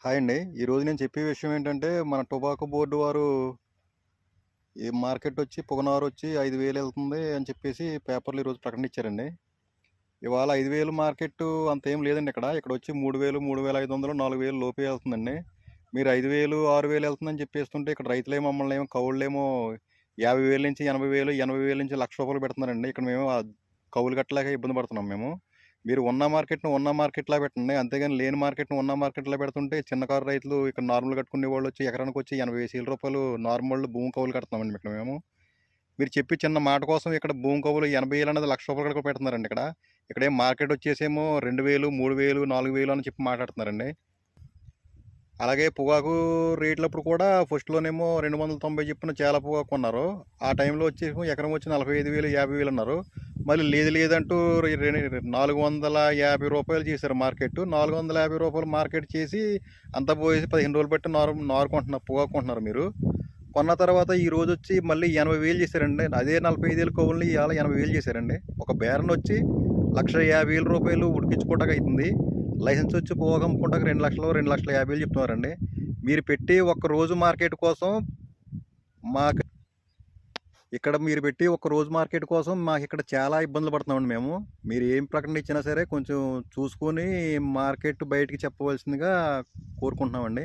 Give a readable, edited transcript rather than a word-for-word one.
Hi అండి. ఈరోజు నేను చెప్పే విషయం ఏంటంటే, మన టొబాకో బోర్డ్ వారు ఈ మార్కెటొచ్చి పొగనారొచ్చి 5,000 ఎళ్తుంది అని చెప్పేసి పేపర్‌లో ఈరోజు ప్రకటన ఇచ్చారండి. ఇవాళ 5,000 మార్కెట్టు అంతేం లేదండి ఇక్కడ. ఇక్కడొచ్చి 3,000, 3,500, 4,000 లోపే ఎళ్తుందండి. మీరు 5,000, 6,000 ఎళ్తుందని చెప్పేస్తుంటే ఇక్కడ రైతులేమో మమ్మల్నేమో కౌళ్ళేమో 50,000 నుంచి 80,000, 80,000 నుంచి ₹1,00,000 పెడుతున్నారండి. ఇక్కడ మేము కౌలు కట్టలేక ఇబ్బంది పడుతున్నాం మేము. మీరు ఉన్న మార్కెట్‌ని ఉన్న మార్కెట్‌లా పెట్టండి. అంతేగాని లేని మార్కెట్‌ని ఉన్న మార్కెట్‌లా పెడుతుంటే చిన్న కారు రైతులు ఇక్కడ నార్మల్‌గా కట్టుకునేవాళ్ళొచ్చి ఎకరానికొచ్చి ₹80,000 నార్మల్ భూమి కౌలు కడుతున్నామండి ఇక్కడ మేము. మీరు చెప్పి చిన్న మాట కోసం ఇక్కడ భూమి కవులు 80,000 అనేది ₹1,00,000 కూడా పెడుతున్నారండి ఇక్కడ. ఇక్కడేం మార్కెట్ వచ్చేసేమో 2,000, 3,000, 4,000 అని చెప్పి మాట్లాడుతున్నారండి. అలాగే పొగాకు రేట్లప్పుడు కూడా ఫస్ట్‌లోనేమో 290 చొప్పున చాలా పొగాకు కొన్నారు. ఆ టైంలో వచ్చేసి ఎకరం వచ్చి 45,000, 50,000 అన్నారు. మళ్ళీ లేదు లేదంటూ ₹450 చేశారు మార్కెట్. ₹450 మార్కెట్ చేసి అంతా పోయేసి 15 రోజులు బట్టి నారు కొంటున్నారు, పొగాకు కొంటున్నారు మీరు. కొన్న తర్వాత ఈ రోజొచ్చి మళ్ళీ 80,000 చేశారండి. అదే 45,000 కవుల్ని ఇవాళ 80,000 చేశారండి. ఒక బేరనొచ్చి ₹1,50,000 ఉడికించుకోవటానికి అయితుంది. లైసెన్స్ వచ్చి పొగాకు అమ్ముకుంటానికి 2,00,000, 2,50,000 చెప్తున్నారండి. మీరు పెట్టి ఒక్క రోజు మార్కెట్ కోసం మాకు ఇక్కడ మీరు పెట్టి ఒక్క రోజు మార్కెట్ కోసం మాకిక్కడ చాలా ఇబ్బందులు పడుతున్నామండి మేము. మీరు ఏం ప్రకటన ఇచ్చినా సరే కొంచెం చూసుకొని మార్కెట్ బయటికి చెప్పవలసిందిగా కోరుకుంటున్నామండి.